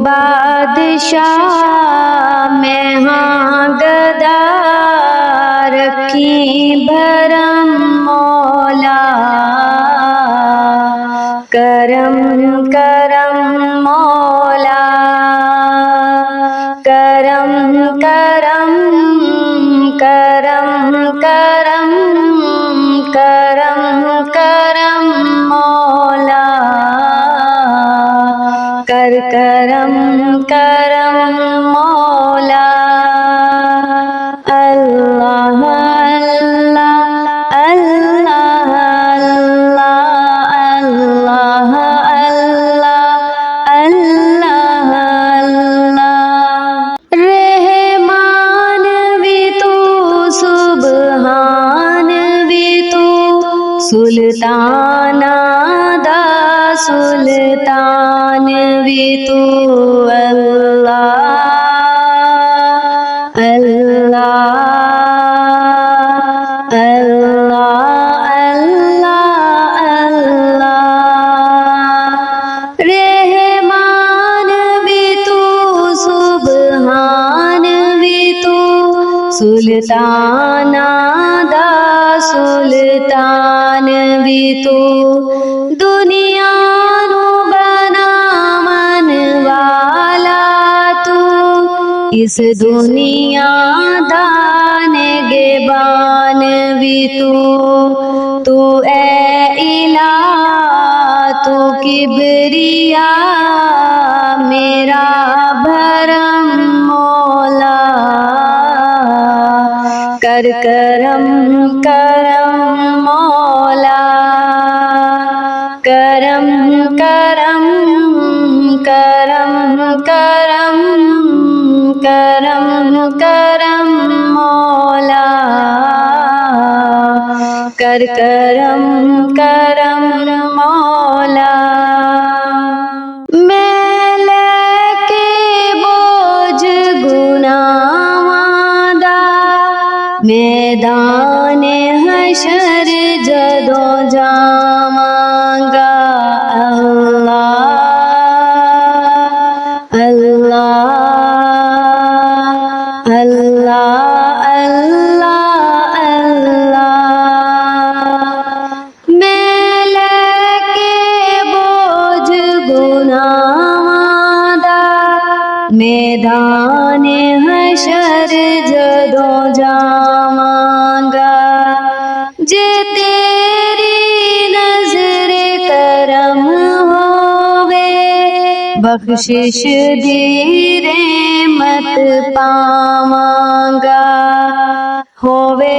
بادشاہ میں ہاں گدا رکھی بھرم مولا کرم کرم مولا کرم کرم کرم کرم کرم کرم مولا کرم کرم مولا اللہ اللہ اللہ اللہ اللہ اللہ رحمان بھی تو سبحان بھی تو سلطان دا سلطان بھی تو اللہ اللہ اللہ اللہ اللہ رحمان بھی تو سبحان بھی تو سلطان دا سلطان بھی تو دنیا نو بناون والا تو اس دنیا دا نگہبان بھی تو اے الہ تو کبریا میرا بھرم مولا کرم کرم مولا کرم کرم کرم کرم کرم کرم مولا کرم کرم مولا میں لے کے بوجھ گناہاں دا میدان حشر جدو جاواں گا اللہ اللہ اللہ اللہ اللہ میں لے کے بوجھ گناہاں دا میدان حشر جدو جاواں گا جے تیری نظر کرم ہووے بخشش دی رحمت پاواں گا ہووے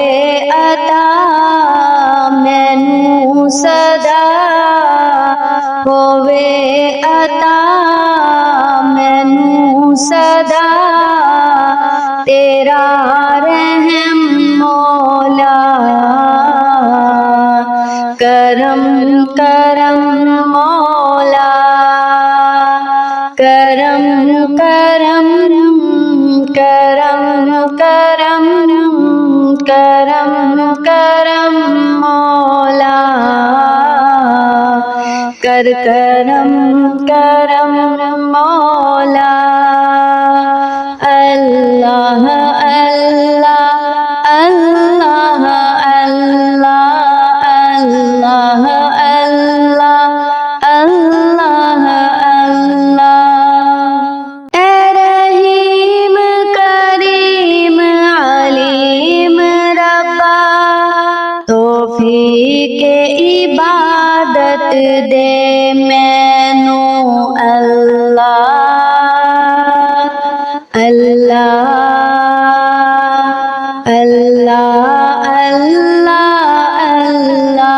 عطا مینوں صدا ہووے عطا مینوں صدا تیرا رحم مولا کرم کرم مولا کرم کرم کرم کرم کرم کرم مولا کرم کرم مولا اللہ اللہ اللہ اللہ اللہ اللہ اللہ اے رحیم کریم علیم ربا توفیق عبادت دے مینوں اللہ اللہ اللہ اللہ اللہ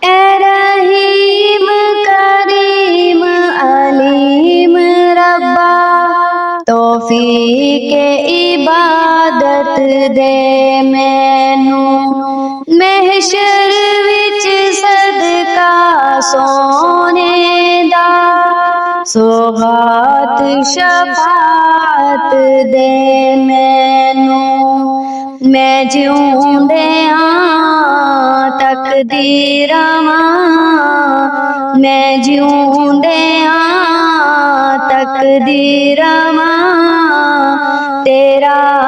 اے رحیم کریم علیم ربا توفیق عبادت دے مینوں محشر وچ صدقہ سونے دا سوغات شفاعت دے مینوں میں جیوندے ہاں تقدیراں میں جیوندے ہاں ਤੱਕਦੀ ਰਵਾਂ ਤੇਰਾ